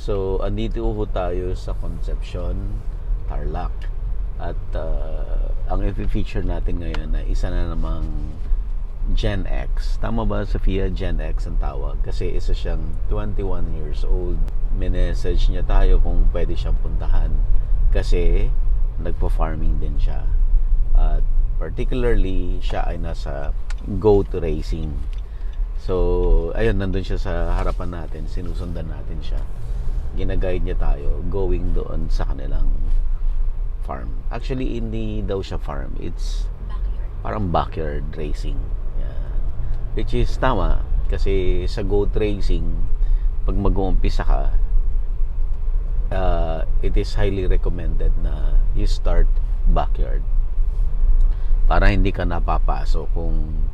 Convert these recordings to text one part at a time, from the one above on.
So, andito ho tayo sa Concepcion, Tarlac. At ang i-feature natin ngayon ay isa na namang Gen X. Tama ba, Sofia? Gen X ang tawag. Kasi isa siyang 21 years old. Minessage niya tayo kung pwede siyang puntahan. Kasi nagpo-farming din siya. At particularly, siya ay nasa goat racing. So, ayun, nandun siya sa harapan natin. Sinusundan natin siya. Ginaguide niya tayo going doon sa kanilang farm. Actually, hindi daw siya farm. It's parang backyard racing. Yan. Which is tama. Kasi sa goat racing, pag mag-uumpisa ka, it is highly recommended na you start backyard. Para hindi ka napapasok kung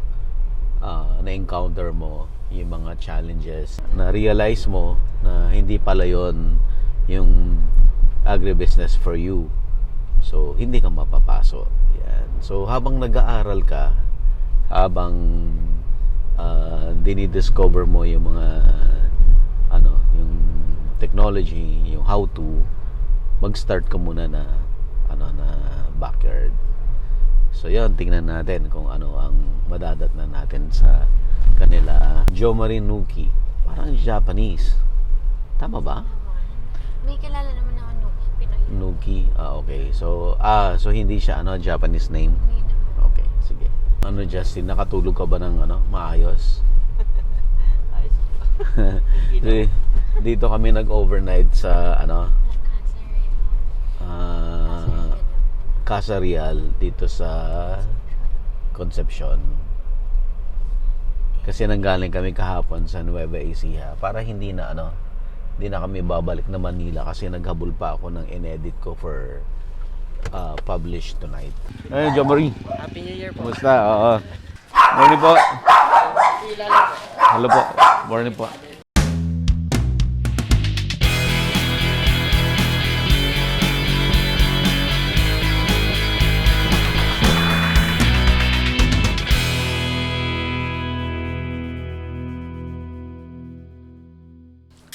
na-encounter mo yung mga challenges, na-realize mo na hindi pala yon yung agribusiness for you. So, hindi ka mapapasok. Yan. So, habang nag-aaral ka, habang dinidiscover mo yung mga yung technology, yung how to, mag-start ka muna na backyard. So, yun, tingnan natin kung ano ang madadatnan natin sa kanila. Jo Marie Nuki. Parang Japanese. Tama ba? May kilala naman ako Pinoy. Nuki. Okay. So hindi siya Japanese name. Hindi naman. Okay, sige. Justin, nakatulog ka ba ng maayos? Dito kami nag-overnight sa Casa Real dito sa Concepcion. Kasi nanggaling kami kahapon sa Nueva Ecija para hindi na kami babalik na Manila kasi naghabol pa ako ng inedit ko for publish tonight. Ay, Jo Marie. Happy New Year po. Kumusta? Oo. Morning po. Hello po. Morning po.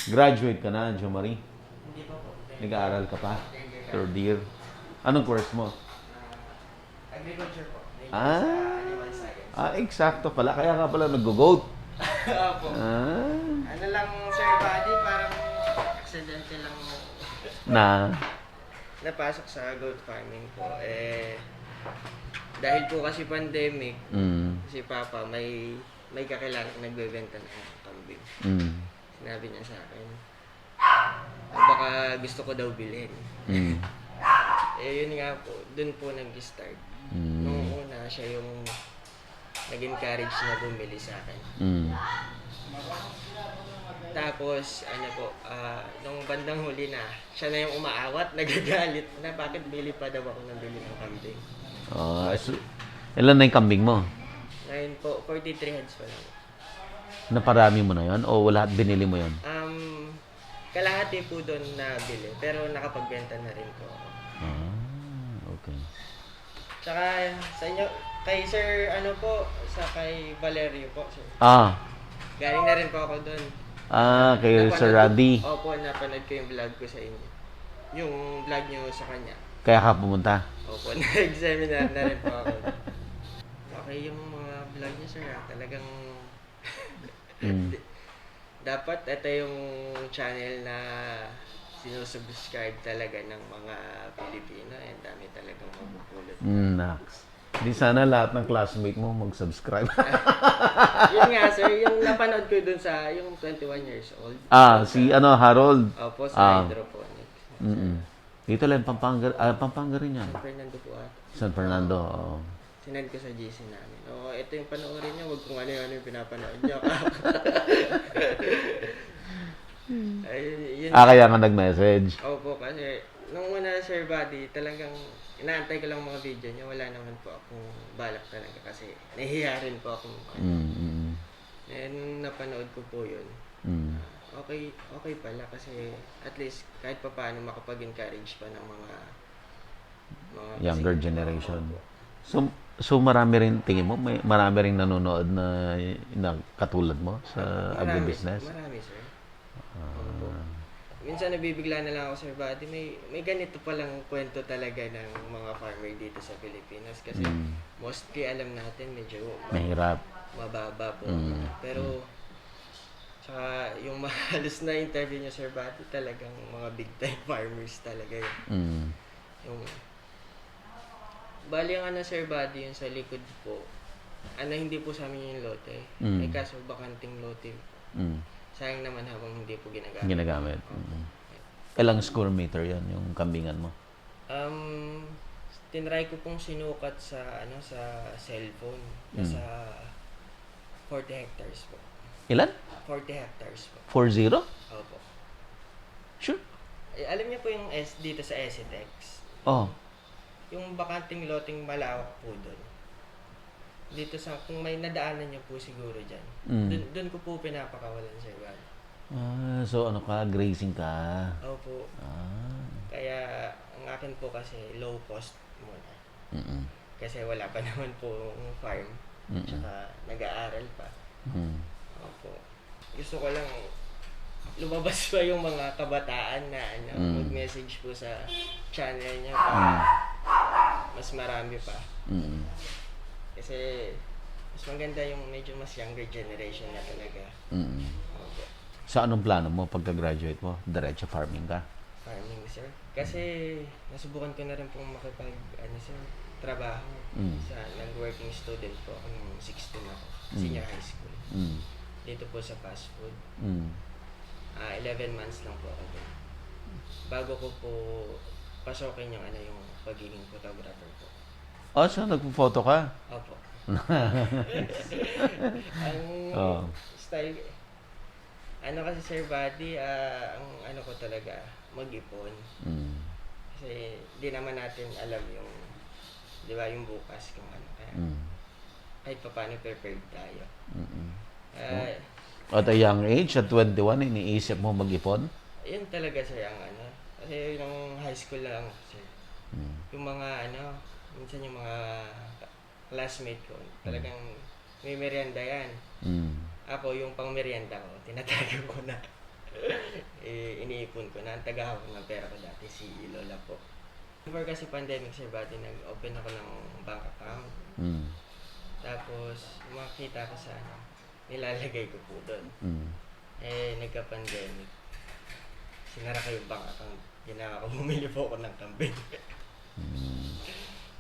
Graduate ka na, Jo Marie? Hindi pa po. Nag-aaral ka pa? Third year? Anong course mo? Agriculture po. Animal science. Eksakto pala. Kaya ka pala nag-goat. Opo. Ano lang, Sir Buddy, parang accidental lang napasok sa goat farming po. Dahil po kasi pandemic, si Papa may kakilala nagbebenta ng kambing. Sinabi niya sa akin, baka gusto ko daw bilhin. Yun nga po, dun po nag-start. Nung una, siya yung nag-encourage na bumili sa akin. Tapos, nung bandang huli na, siya na yung umaawat, nagagalit na bakit bili pa daw ako ng bili ng kambing. Ilan na yung kambing mo? Ngayon po, 43 heads pa lang. Naparami mo na yon o lahat binili mo yon? Kalahati po doon na bili, pero nakapagbenta na rin po ako. Okay. Tsaka sa inyo, kay Sir kay Valerio po, sir. Galing na rin po ako doon. Kay Sir Randy. Opo, napanood ko yung vlog ko sa inyo. Yung vlog nyo sa kanya. Kaya ka pumunta? Opo, na-examiner na rin po ako. Okay, yung mga vlog niya, sir, talagang dapat ito yung channel na sinusubscribe talaga ng mga Pilipino. Ang dami talagang mapupulot. Naks. Di sana lahat ng classmate mo mag-subscribe. Yun nga, sir, yung napanood ko dun sa yung 21 years old. Si Harold. Opo, sa hydroponics. Dito lang, Pampanga rin yan. San Fernando po ata. San Fernando, oo. Sinend ko sa GC namin. Ito yung panoorin niyo, wag kung ano yung pinapanood niyo. Kaya ka nag-message. Opo, kasi nung una, Sir Buddy, talagang inaantay ko lang mga video niya. Wala naman po akong balak talaga kasi nahihiya rin po akong napanood ko po yun. Okay pala kasi at least kahit pa paano makapag-encourage pa ng mga younger generation. So marami rin, tingin mo, marami rin nanonood na katulad mo sa agribusiness? Marami, sir. minsan nabibigla na lang ako, Sir Buddy, may ganito palang kwento talaga ng mga farmer dito sa Pilipinas. Kasi mostly alam natin medyo Mahirap. mababa po. Pero, tsaka yung halos na interview niyo, Sir Buddy, talagang mga big time farmers talaga yun. Yung, bali ang Sir Buddy, yung sa likod po, hindi po sa amin yung lote. May kaso bakanting lote. Sayang naman habang hindi po ginagamit. Ginagamit. Ilang square meter yan, yung kambingan mo? Tinry ko pong sinukat sa sa cellphone. Nasa 40 hectares po. Ilan? 40 hectares po. 40? Opo. Sure. Alam niyo po yung dito sa Esitex. Oh. Yung bakanting loteng malawak po doon. Dito sa, kung may nadaanan niyo po siguro dyan. Doon ko po pinapakawalan, Sir Buddy. So ano ka, grazing ka? Opo. Kaya ang akin po kasi low cost muna. Kasi wala pa naman po farm. Tsaka nag-aaral pa. Opo. Gusto ko lang lumabas pa yung mga kabataan na mag-message po sa channel niya para mas marami pa. Kasi mas maganda yung medyo mas younger generation na talaga. Opo. So anong plano mo pagka-graduate mo? Diretso farming ka? Farming, sir. Kasi nasubukan ko na rin pong sir, trabaho. Nag-working student po ako nung 16 ako. Senior high school. Dito po sa fast food. 11 months lang po ako doon. Bago ko po pasokin yung yung pagiging photographer po. So nagpo-photo ka? Opo. Ang style, kasi Sir Buddy, ang ko talaga, mag-ipon. Kasi di naman natin alam yung, di ba, yung bukas kung ano. Kaya kahit pa paano prepared tayo. At a young age, at 21, iniisip mo mag-ipon? Yun talaga, sir, ang Kasi yung high school lang, sir. Yung mga minsan yung mga classmate ko, talagang may merienda yan. Ako, yung pang merienda ko, tinatago ko na. Iniipon ko na. Ang tagahawak ng pera ko dati, si Lola po. Before kasi pandemic, Sir Buddy, nag-open ako ng bank account. Tapos, makita ko sa nilalagay ko po doon. Nagka-pandemic. Sinara ko yung bank account. Ginawa ko, bumili po ako ng kambing.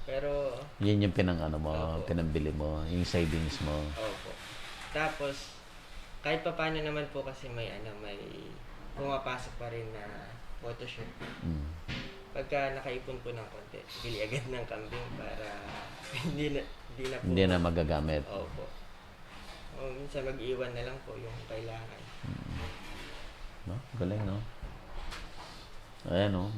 Pero, yun yung pinambili mo, yung savings mo. Opo. Tapos, kahit pa paano naman po kasi may pumapasok pa rin na photoshoot. Pagka nakaipon po ng konti, bili agad ng kambing para hindi na magagamit. Opo. O minsan mag-iwan na lang po yung kailangan. No? Galing, no? Ayan, no?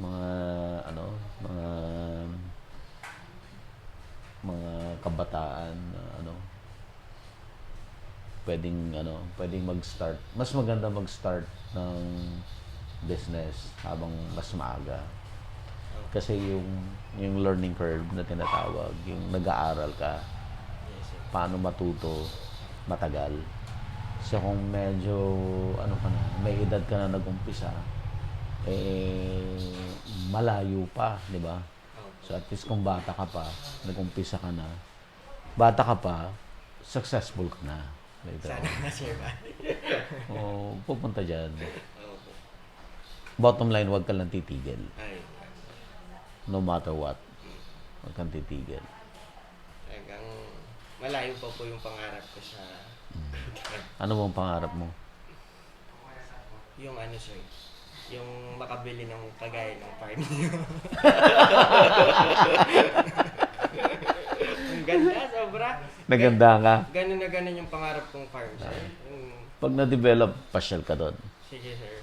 Mga kabataan na pwedeng mag-start. Mas maganda mag-start ng business habang mas maaga. Kasi yung learning curve na tinatawag, yung nag-aaral ka, paano matuto, matagal. So kung medyo may edad ka na nag-umpisa, malayo pa, di ba? So at least kung bata ka pa, nag-umpisa ka na, successful ka na. Later. Sana nga, Sir Buddy. Pupunta dyan. Opo. Bottom line, huwag ka lang titigil. Ay, No matter what. Huwag kang titigil. talagang malayo pa po yung pangarap ko sa Ano bang pangarap mo? yung sir, yung makabili ng kagaya ng farm niyo. Ang ganda, sobra. Naganda ka? Ganun na ganun yung pangarap kong farm, sir. Pag na-develop, pasyal ka doon. Sige, sir.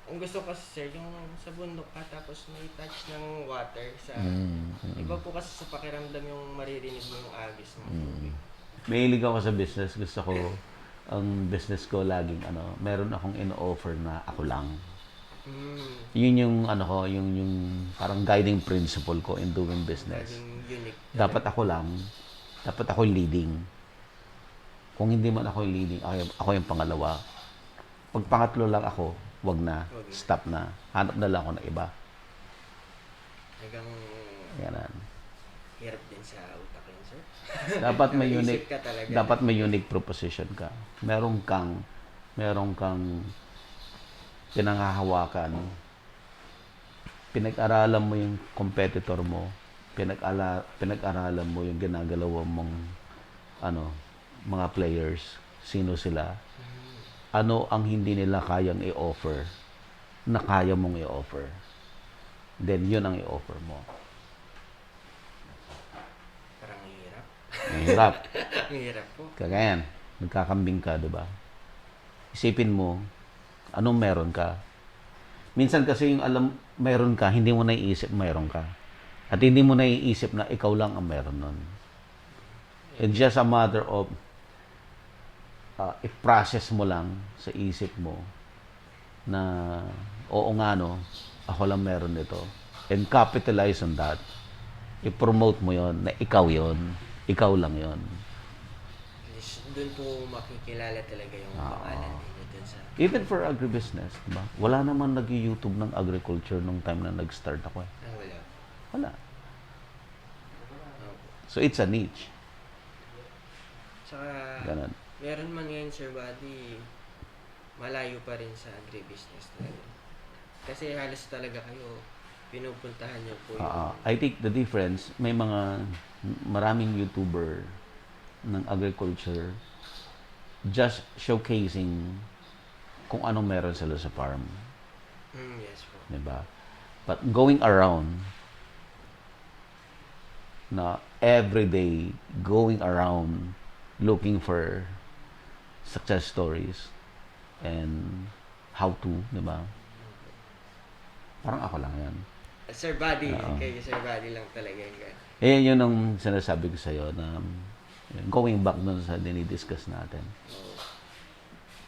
Ang gusto ko kasi, sir, yung sa bundok ka tapos may touch ng water sa iba po kasi sa pakiramdam yung maririnig mo yung agis ng tubig. Mahilig ako sa business. Gusto ko, ang business ko laging meron akong in-offer na ako lang. Yun yung yung parang guiding principle ko in doing business. Unique. Dapat ako lang, dapat ako leading. Kung hindi man ako yung leading, ako yung pangalawa. Pag pangatlo lang ako, wag na, Wag na. stop na. Hanap na lang ako ng iba. Hanggang Ganun. hirap din sa utak yun, sir. Dapat may Naisip unique, ka talaga. dapat may unique proposition ka. Meron kang pinanghahawakan. Pinag-aralan mo yung competitor mo. Pinag-aralan mo yung ginagalawan mong mga players. Sino sila? Ano ang hindi nila kayang i-offer na kaya mong i-offer? Then, yun ang i-offer mo. Parang hirap. Mahirap. Ang hirap po. Kagayan, nagkakambing ka, di ba? Isipin mo, anong meron ka? Minsan kasi yung meron ka, hindi mo naiisip meron ka. At hindi mo naiisip na ikaw lang ang meron nun. It's just a matter of i-process mo lang sa isip mo na oo nga no, ako lang meron nito. And capitalize on that. I-promote mo yon na ikaw yon, ikaw lang yon. At least doon po makikilala talaga yung pangalan ninyo dun sa... Even for agribusiness, diba? Wala naman nag-YouTube ng agriculture nung time na nag-start ako eh. wala. Wala. Opo. So it's a niche. Saka, Ganun. meron man ngayon, Sir Buddy, malayo pa rin sa agribusiness talaga. Kasi halos talaga kayo, pinupuntahan niyo po I think the difference, may maraming YouTuber ng agriculture just showcasing kung anong meron sila sa farm. Yes po. Diba? But going around, na everyday, going around, looking for success stories and how to, diba? Parang ako lang yan. Sir Buddy, Oo. kayo Sir Buddy lang talaga yung Yun ang sinasabi ko sa'yo na going back dun sa dinidiscuss natin.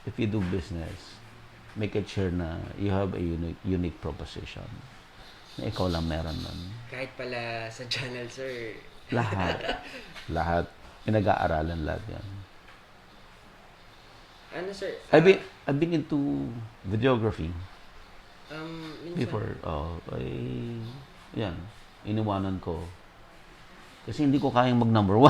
If you do business, make it sure na you have a unique proposition. Na ikaw lang meron nun. Kahit pala sa channel, sir. Lahat. Lahat. Pinag-aaralan lahat yan. Ano, sir? I've been into videography Minsan, before. Yan. Iniwanan ko. Kasi hindi ko kayang mag number 1.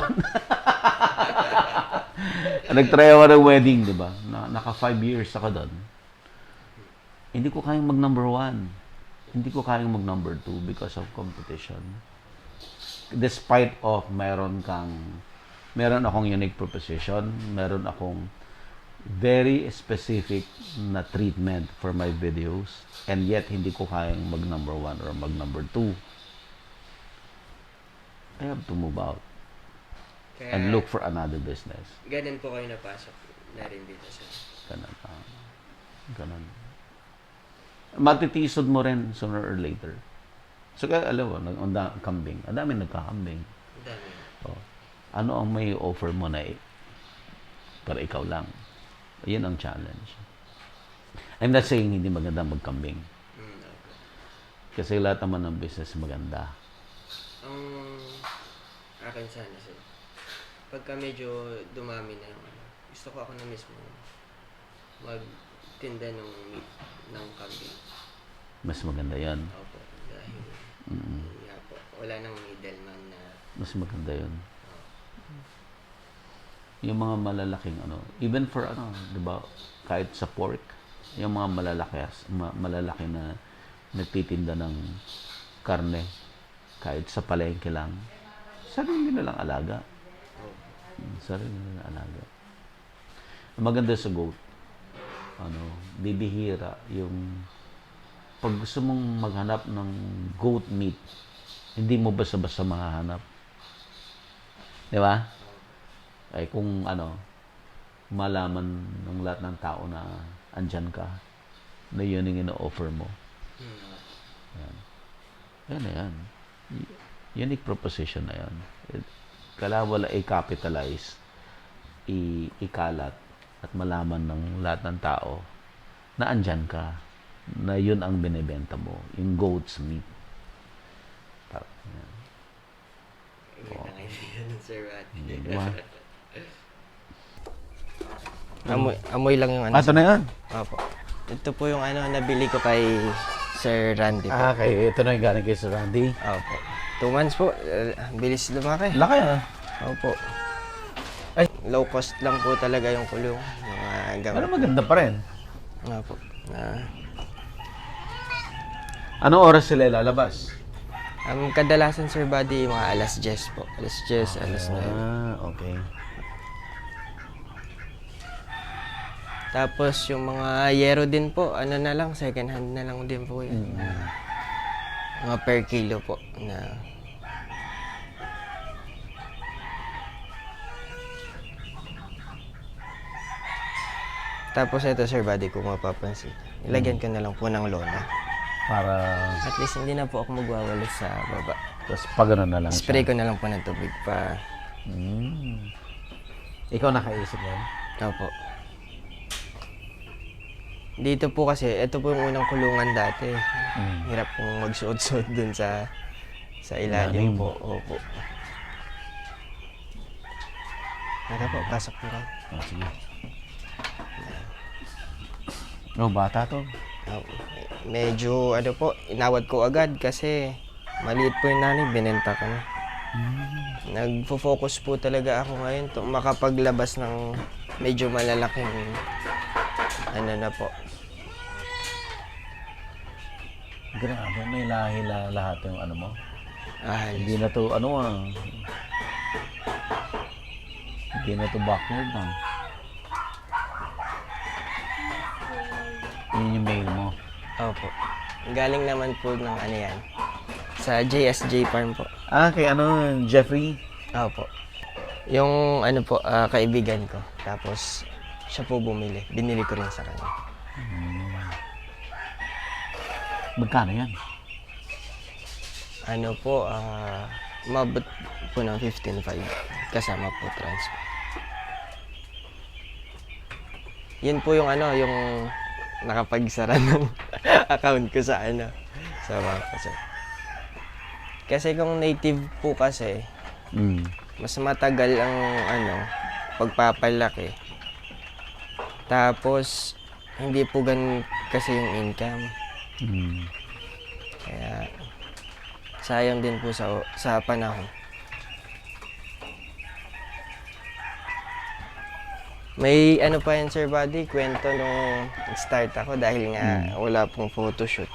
Nag-try ako ng wedding, di ba? Naka 5 years ako doon. Hindi ko kayang mag number 1. Hindi ko kayang mag number 2 because of competition. Despite of meron akong unique proposition, meron akong very specific na treatment for my videos, and yet hindi ko kayang mag number 1 or mag number 2. I have to move out kaya, and look for another business. Ganun po kayo napasok na rin dito, sir. Ganun. Ganun. Matitisod mo rin sooner or later. So, kaya alam mo, kambing. Ang dami nagkakambing. Ang dami. Oh. Ano ang may offer mo na para ikaw lang? Yan ang challenge. I'm not saying hindi maganda magkambing. Okay. Kasi lahat naman ng business maganda. Ang akin sana, sir, pagka medyo dumami na yung gusto ko ako na mismo magtinda ng meat ng kambing. Mas maganda yan. Opo, dahil nga po, wala nang middleman na Mas maganda yun. Yung mga malalaking even for di ba, kahit sa pork, yung mga malalaki na nagtitinda ng karne, kahit sa palengke lang, sarili nila lang alaga. Sarili nila alaga. Ang maganda sa goat, bibihira yung pag gusto mong maghanap ng goat meat, hindi mo basta-basta mahahanap. Di ba? Ay kung malaman ng lahat ng tao na andyan ka, na yun yung ino-offer mo. Yan. Yan. Unique proposition na yan. Kailangan wala i-capitalize, ikalat, at malaman ng lahat ng tao na andyan ka, na yun ang binibenta mo, yung goat's meat. Yan. Ganda kayo nun, sir, at Diba? Amoy lang yung ano. Ito na yan. Opo. Ito po yung ano, nabili ko kay Sir Randy po. Okay, ito na yung galing kay Sir Randy. Opo. 2 months po. Bilis lumaki. Laki ah. Opo. Ay. Low cost lang po talaga yung kulong. Mga gamit. Ano maganda pa rin. Opo. Anong oras sila ilalabas? Kadalasan, Sir Buddy, mga alas 10 po. Alas 10, alas 9. Okay. Tapos yung mga yero din po, ano na lang, second hand na lang din po yun. Mga per kilo po. Tapos ito, Sir Buddy, kung mapapansin, ilagyan ko na lang po ng lona. Para, At least hindi na po ako magwawalis sa baba. tapos pag ano na lang Spray siya. ko na lang po ng tubig pa. Ikaw nakaisip yan? Opo. Dito po kasi, ito po yung unang kulungan dati. Hirap pong magsuot-suot dun sa ilalim po. Opo. Ito po, pasok po kayo. Oh, sige. No, bata to. Medyo, ano po, inawad ko agad kasi maliit po yung nanay, binenta ko na. Nagfo-focus po talaga ako ngayon to makapaglabas ng medyo malalaking ano na po. Grabe, may lahi lahat yung ano mo. Hindi Hindi. na to, ano hindi na to backward lang. Yun yung mail mo. Opo. Galing naman po ng ano yan. Sa JSJ Farm po. Kay Jeffrey. Opo. Yung ano po, kaibigan ko. Tapos siya po bumili. Binili ko rin sa kanya. Magkano yan? Ano po, mabot po ng 15.5 kasama po transfer. Yun po yung ano, yung nakapagsara ng account ko sa ano, sa mga kasi. Kasi kung native po kasi, mas matagal ang ano, pagpapalaki. Tapos, hindi po ganun kasi yung income. Kaya, sayang din po sa panahon. May ano pa yan, Sir Buddy, kwento nung start ako dahil nga wala pong photoshoot.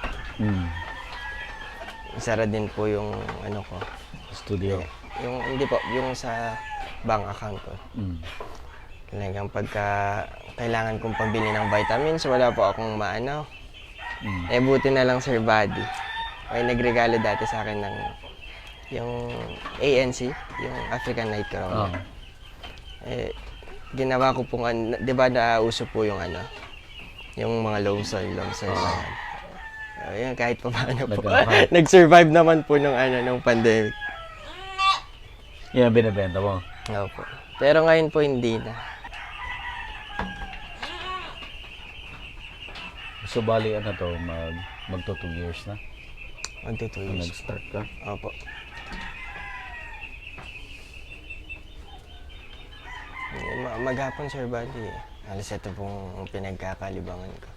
Isara din po yung ano ko. Studio. Yung, hindi po, yung sa bank account ko. Talagang pagka kailangan kong pambili ng vitamins, wala po akong maano. Buti na lang, Sir Buddy. May nagregalo dati sa akin ng yung ANC, yung African Night Crown. Ginawa ko pong, di ba nauso po yung ano, yung mga loam soil na yan. Ayun, kahit pa paano po. Nag-survive naman po nung ano, nung pandemic. Yan, binibenta mo. Opo. Pero ngayon po hindi na. So, bali ano to, magto 2 years na? Magto 2 Kung years. nag-start ka? Opo. Maghapon, Sir Buddy. Alas ito pong pinagkakalibangan ko.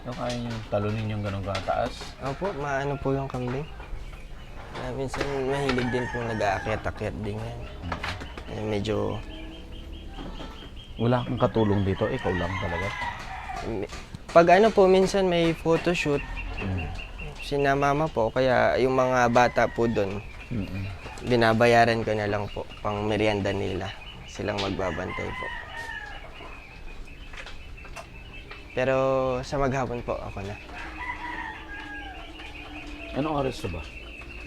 So, kaya yung talunin yung ganun kataas? Opo, maano po yung kambing. Minsan mahilig din po nag-aakyat-akyat din yan. Medyo... Wala kang katulong dito, ikaw lang talaga. Pag ano po, minsan may photoshoot, sinamama po, kaya yung mga bata po doon, binabayaran ko na lang po, pang merienda nila. Silang magbabantay po. Pero sa maghapon po, ako na. Anong oras na ba?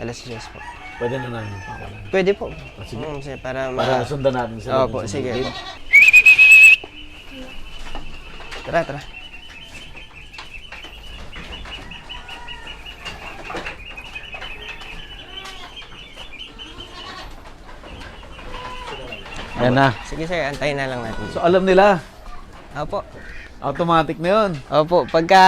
Alas 10 po. Pwede na namin. Pwede po. Sige. Para Para sundan natin sila. Opo, sige po. Tara, tara. Ayan na. Sige sir, antayin na lang natin. So, alam nila. Opo. Automatic na yun. Opo, pagka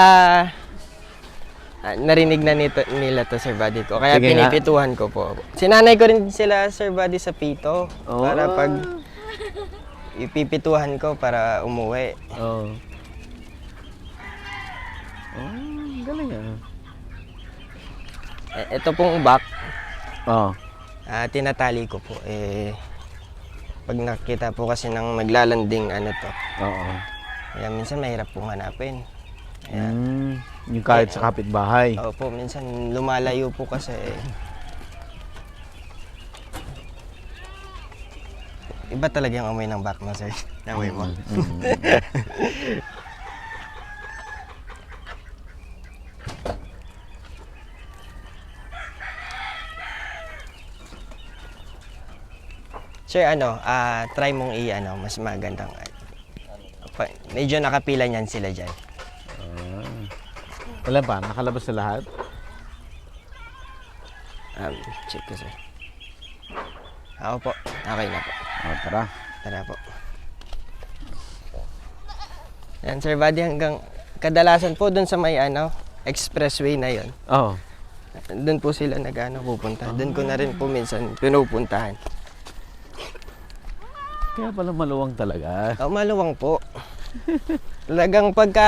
narinig na nila to, Sir Buddy ko. Kaya Sige nga. pinipituhan ko po. Sinanay ko rin sila, Sir Buddy, sa pito. Oh. Para pag ipipituhan ko para umuwi. Oh. Oh, galing ah. Ito pong back, Oh. tinatali ko po. Pag nakita po kasi ng naglalanding to. Oo. Kaya minsan mahirap pong hanapin. Yung kahit sa kapitbahay. Opo, minsan lumalayo po kasi. Iba talaga yung amoy ng back mo, sir. Amoy mo. Sir, try mong mas magandang. Medyo nakapila niyan sila dyan. Wala pa, nakalabas na lahat? Check ko, sir. Ako po. Okay na po. Oh, tara. Tara po. Yan, Sir Buddy, hanggang kadalasan po dun sa may expressway na yon. Oh. Doon po sila pupunta. Doon ko na rin po minsan pinupuntahan. Kaya pala maluwang talaga. Maluwang po. Talagang pagka,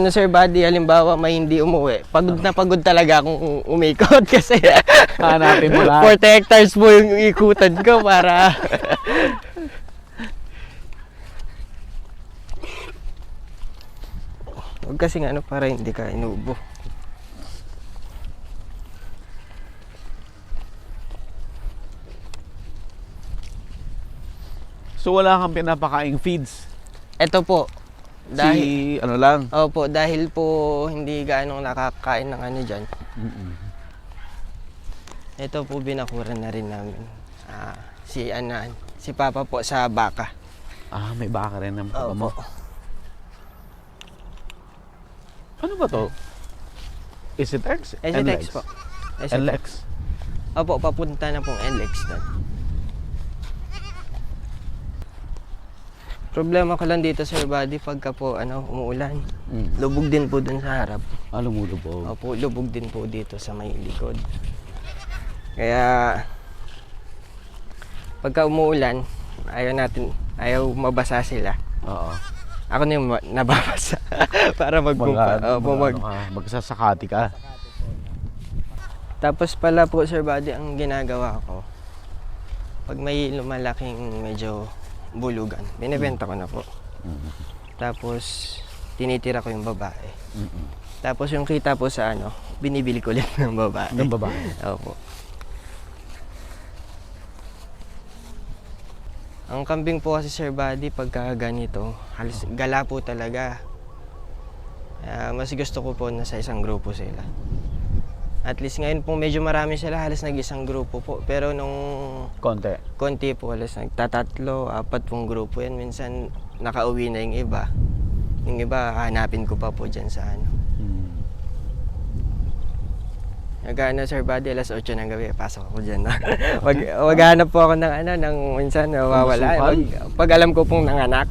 Sir Buddy, halimbawa may hindi umuwi, pagod na pagod talaga akong umikot kasi Hanapin mo lahat. 40 hectares po yung ikutan ko para huwag kasing para hindi ka inuubo. So wala kang pinapakaing feeds? Ito po, dahil, ano lang? opo, dahil po hindi gaano nakakain ng dyan. Ito po binakuran na rin namin. Si Papa po sa baka. May baka rin ng papa mo. Opo. Ano ba to? Is it X? SLX po. NLEX. Opo, papunta na pong NLEX doon. Problema ko lang dito, Sir Buddy, pagka po umuulan. Lubog din po dun sa harap. Lumulubog. Opo, lubog din po dito sa may likod. Kaya pagka umuulan, ayaw mabasa sila. Oo. Ako na yung nababasa para magsasakati ka. Tapos pala po, Sir Buddy, ang ginagawa ko, pag may lumalaking medyo bulugan, binibenta ko na po. Tapos tinitira ko yung babae. Tapos yung kita po sa binibili ko ulit ng babae. Ng babae. Opo. Ang kambing po kasi, Sir Buddy, pagka ganito, halos gala po talaga. Mas gusto ko po na sa isang grupo sila. At least ngayon po medyo marami sila, halos nag-isang grupo po. Pero nung konti po, halos nagtatatlo, 4 pong grupo yan. Minsan nakauwi na yung iba. Yung iba, hanapin ko pa po dyan sa Sir Buddy, alas 8 ng gabi, pasok ako dyan. Maghanap po ako ng minsan nawawala. Pag alam ko pong nanganak.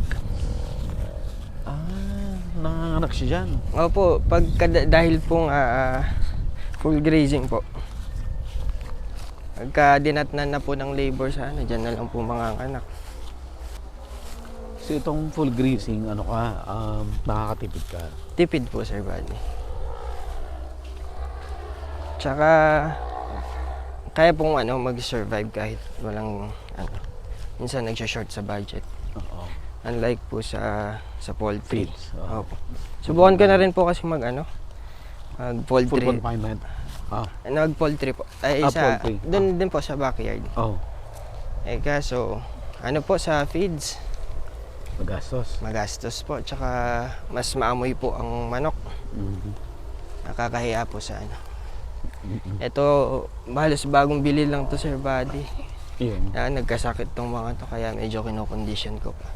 Nanganganak siya dyan? Opo, dahil pong full grazing po. Pagka dinatnan na po ng labor sa dyan na lang po mga anak. So itong full grazing, nakakatipid ka? Tipid po, Sir Buddy. Tsaka, kaya pong mag-survive kahit walang, minsan nagsha-short sa budget. Oo. Unlike po sa poultry. Feeds. Opo. Subukan ko na rin po kasi mag-poultry. Full confinement? Nag-poultry po. Poultry. Doon din po sa backyard. Oh. Kaso, po sa feeds, Magastos po. Tsaka, mas maamoy po ang manok. Nakakahiya po sa Ito, halos bagong bili lang to, Sir Buddy. Nagkasakit tong mga to, kaya medyo kinokondisyon ko pa.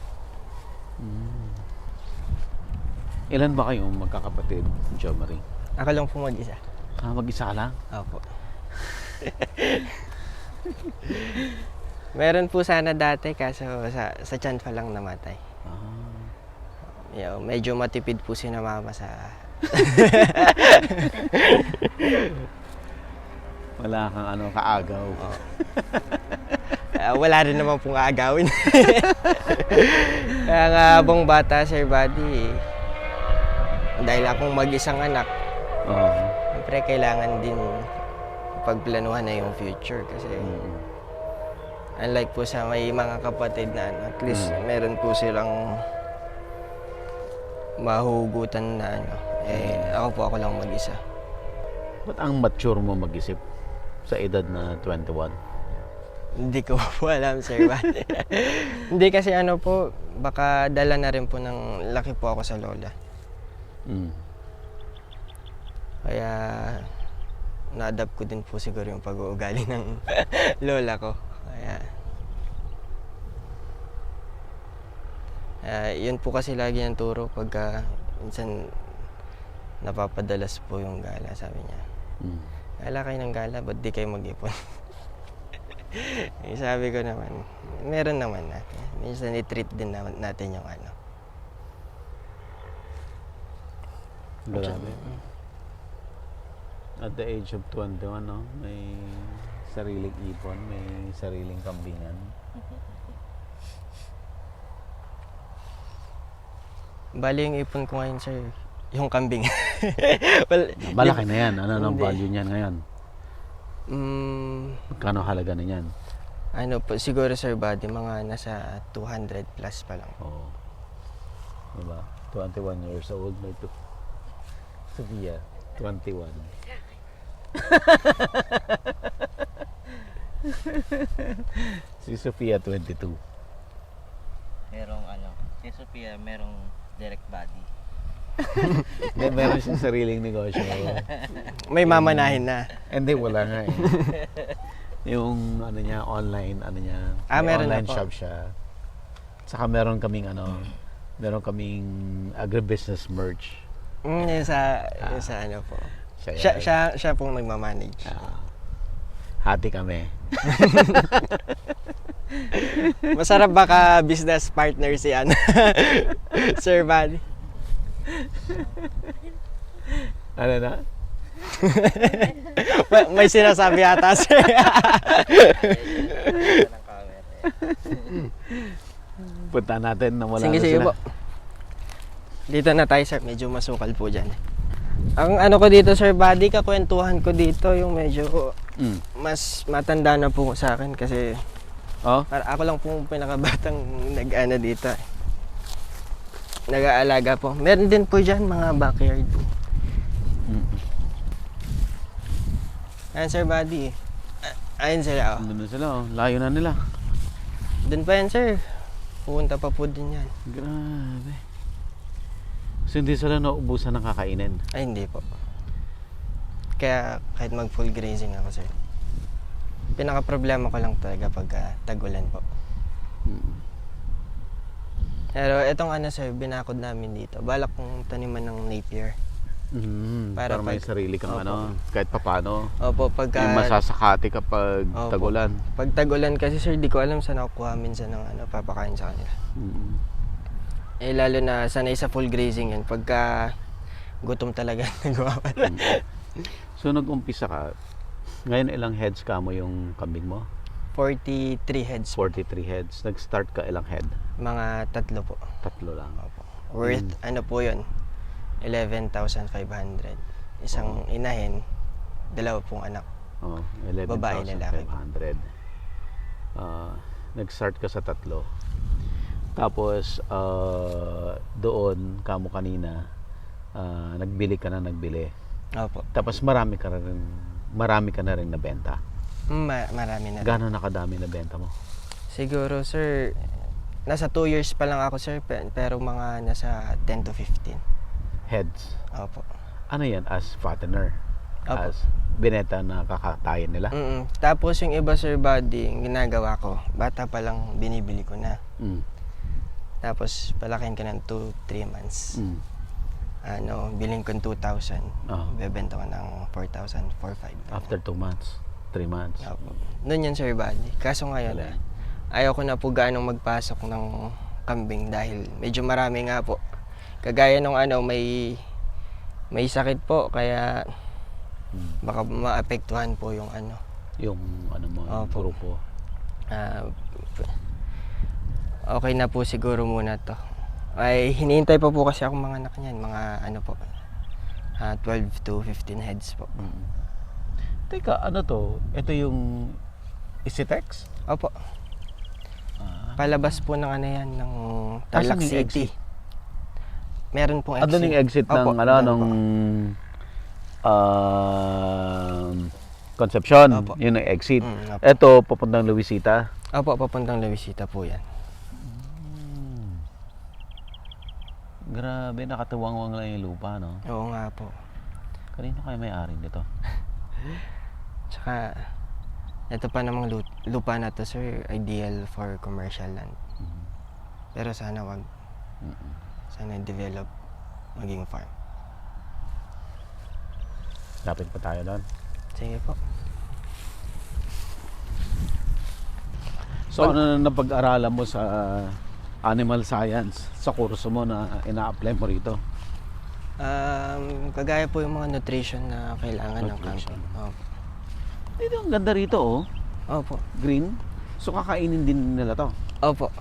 Ilan ba kayong magkakapatid, Jo Marie? Ako lang po mag-isa. Mag-isa ka lang? Opo. Meron po sana dati, kaso sa tiyan pa lang namatay. Medyo matipid po si na mama sa Wala kang kaagaw. Wala rin naman pong aagawin. Kaya nga habang bata, Sir Buddy, dahil akong mag-isang anak, Oo. siyempre kailangan din pagplanuhan na yung future kasi unlike po sa may mga kapatid na at least meron po silang mahugutan na ako lang mag-isa. Ba't ang mature mo mag-isip sa edad na 21? Hindi ko po alam, Sir Buddy. Hindi kasi po, baka dala na rin po ng laki po ako sa lola. Kaya na-adapt ko din po siguro yung pag-uugali ng lola ko. Kaya yun po kasi lagi ang turo pagka minsan napapadalas po yung gala, sabi niya. Gala kayo ng gala, ba't di kayo mag-ipon? Sabi ko naman, meron naman na. Minsan i-treat din natin yung Grabe. At the age of 21, no? May sariling ipon, may sariling kambingan. Bali yung ipon ko ngayon, sir, yung kambing. Well, Malaki na yan. Ano ang Hindi. value niyan ngayon? Magkano halaga na yan? Po, siguro, Sir Buddy, mga nasa 200 plus pa lang. Oo. Diba? 21 years old. May Sophia, 21. Si Sophia, 22. Si Sophia merong direct body. Meron siyang sariling negosyo. May mamanahin na. Hindi, wala nga eh. Yung niya, online, may Meron na online po. shop siya. Saka meron kaming agribusiness merch. Yung sa po. Siya, Siya pong nagmamanage. hati kami. Masarap baka business partner si Sir Buddy. Ano na? May sinasabi ata, sir. ng camera. Punta natin na wala Sige, na sige sila. po. Dito na tayo, sir. Medyo masukal po dyan. Ang ko dito, Sir Buddy, kakwentuhan ko dito yung medyo mas matanda na po sa akin kasi Oh? ako lang po pinakabatang dito. Nag-aalaga po. Meron din po dyan mga backyard. Ayan, Sir Buddy. Ayun sila. Doon na sila, oh. Layo na nila. Doon pa yan, sir. Pupunta pa po din yan. Grabe. So hindi sila naubusan ng kakainin? Ay, hindi po. Kaya kahit mag full grazing ako, sir. Pinaka-problema ko lang talaga pag tag-ulan po. Pero itong sir, binakod namin dito. Balak kong taniman ng napier. Para may sarili kang kahit papano. Opo, pagka... Yung masasakati kapag Opo. tag-ulan. Pag tag-ulan kasi, sir, di ko alam saan ako kuha minsan ng papakain sa kanila. Lalo na sanay sa full grazing yan. Pagka gutom talaga nagawawan. So nag-umpisa ka, ngayon ilang heads ka mo yung kambing mo? 43 heads. 43 heads. Nag-start ka ilang head? Mga 3 po. 3 lang. Worth, po yun? 11,500. Isang inahin, 2 pong anak. Oh, Babae, lalaki. 11,500. Nag-start ka sa 3. Tapos, doon, kamo kanina, nagbili. Opo. Tapos marami ka na rin nabenta. Marami na. Gano'n nakadami na benta mo? Siguro, sir, nasa 2 years pa lang ako, sir, pero mga nasa 10 to 15. Heads. Opo. Ano yan? As fattener? Opo. As bineta na kakatayin nila? Tapos yung iba, Sir Buddy, yung ginagawa ko, bata pa lang binibili ko na. Tapos palakin ka ng 2-3 months. Bilhin ko ng 2,000. Bebenta ko ng 4,000, 4,500. After 2 months? 3 months? Opo. Noon yan, Sir Buddy. Kaso ngayon, Wala. ayaw ko na po ganong magpasok ng kambing dahil medyo marami nga po. Kagaya nung may May sakit po, kaya baka maapektuhan po yung ano. Yung ano mo, Opo. grupo. Ah, okay na po siguro muna to. Ay, hinihintay pa po kasi ako mga anak niyan, mga ano po, 12 to 15 heads po. Teka, ano to? Ito yung Isitex? Opo, Ah. palabas po ng ano yan, ng Asan Tarlac yung City. exit? Meron pong Doon yung exit ng Opo, ano, doon nung po. Concepcion. Opo. Yun ang exit. Opo. Ito, papuntang Luisita. Opo, papuntang Luisita po yan. Grabe, nakatuwang-wang lang yung lupa, no? Oo nga po. Kanino kaya may-ari nito? Tsaka, ito pa namang lupa na to, sir, ideal for commercial land. Pero sana wag. Sana develop maging farm. Lapit pa tayo doon. Sige po. So, ano na napag-aralan mo sa animal science sa kurso mo na ina-apply mo rito? Kagaya po yung mga nutrition na kailangan ng Nutrition. campo. Opo. Dito, ang ganda rito, oh. Opo. Green. So, kakainin din nila to. Opo.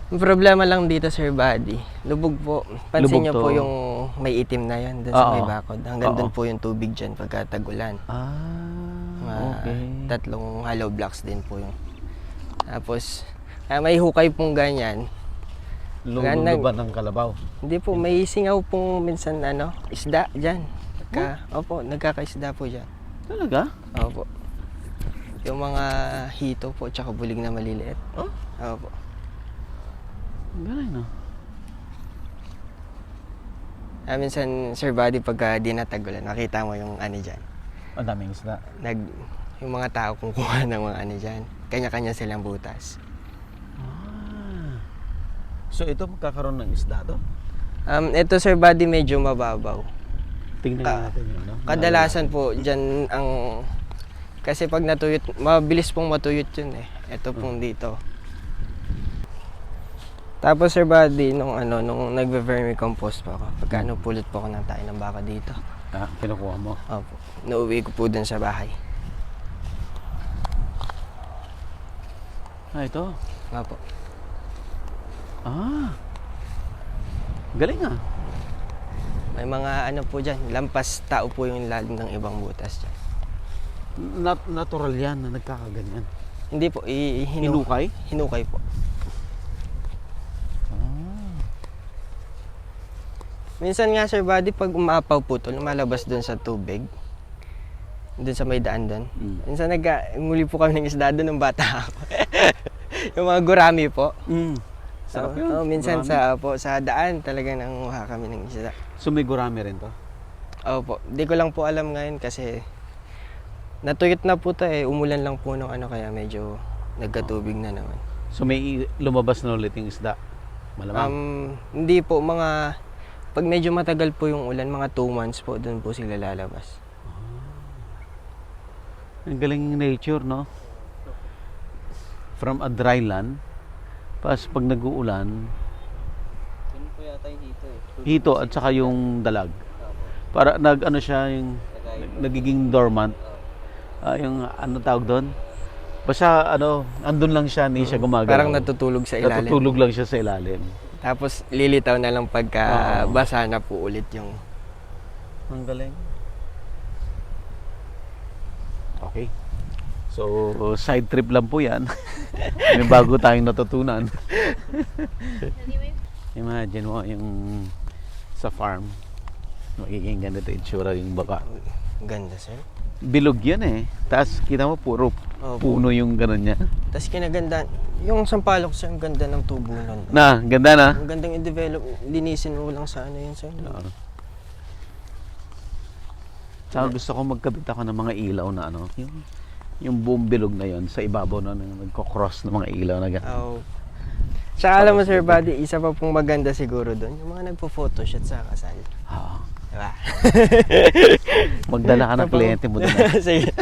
Ang problema lang dito, Sir Buddy, lubog po. Lubog Pansin niyo po to. yung may itim na yan doon sa may Oo. bakod. Hanggang Oo. doon po yung tubig dyan pagka tag-ulan. Okay. Tatlong hollow blocks din po yung. Tapos, may hukay pong ganyan. Luluban ng kalabaw. Hindi po, may singaw pong minsan isda dyan. Opo, nagkakaisda po dyan. Talaga? Opo. Yung mga hito po, tsaka bulig na maliliit. Oh? Opo. Ang galing, no? Minsan, Sir Buddy, pagka di natagulan, nakita mo yung ano dyan. Ang daming isda. Yung mga tao kumukuha ng mga ano dyan. Kanya-kanya silang butas. So, ito magkakaroon ng isda to? Ito, Sir Buddy, medyo mababaw. Tingnan natin yun, no? Kadalasan po dyan ang... Kasi pag natuyot, mabilis pong matuyot yun eh. Ito pong dito. Tapos, Sir Buddy, nung nagve-vermicompost po ako, pagka pulot po ako ng tayo ng baka dito. Kinukuha mo. Opo. Nauwi ko po dun sa bahay. Ito. Opo. Galing, ah. May mga po dyan, lampas tao po yung lalim ng ibang butas dyan. Natural yan na nagkakaganyan. Hindi po, Hinukay? Hinukay po. Minsan nga, Sir Buddy, pag umaapaw po ito, lumalabas doon sa tubig. Doon sa may daan doon. Minsan nguli po kami ng isda doon ng bata ako. Yung mga gurami po. Sarap yun. Minsan Gurami. sa daan talagang nanguha kami ng isda. So, may gurami rin to? Opo. Di ko lang po alam ngayon kasi natuyot na po ito eh. Umulan lang po ng kaya medyo nagkatubig na naman. So, may lumabas na ulit yung isda? Malamang? Hindi po, pag medyo matagal po yung ulan, mga 2 months po, doon po sila lalabas. Ang galing ng nature, no? From a dry land, pas pag nag-uulan, Yun po yata yung hito eh. hito at saka yung dalag. Para siya, yung nagiging dormant. Yung tawag doon? Basta andun lang siya, hindi siya gumagalaw. Parang natutulog sa ilalim. Natutulog lang siya sa ilalim. Tapos lilitaw na lang pagka basa na po ulit yung... Ang galing. Okay. So, side trip lang po yan. May bago tayong natutunan. Imagine mo yung sa farm. Magiging ganito itsura yung baka. Ganda, sir. Bilog yan eh. Tapos kita mo puro Opo. puno yung gano'n niya. Tapos kinaganda, yung sampalok, sir, ang ganda ng tubo nun. Na, ganda na. Ang gandang i-develop, linisin mo lang sa yun, sir. Oo. Tsaka gusto ko magkabit ako ng mga ilaw na yung buong bilog na yon sa ibabaw na nagko-cross ng mga ilaw na gano'n. Oh. Tsaka alam mo, Sir Buddy, isa pa pong maganda siguro doon, yung mga nagpo-photoshoot sa kasal. Oo. Diba? Magdala ka ng kliyente mo doon. Sige.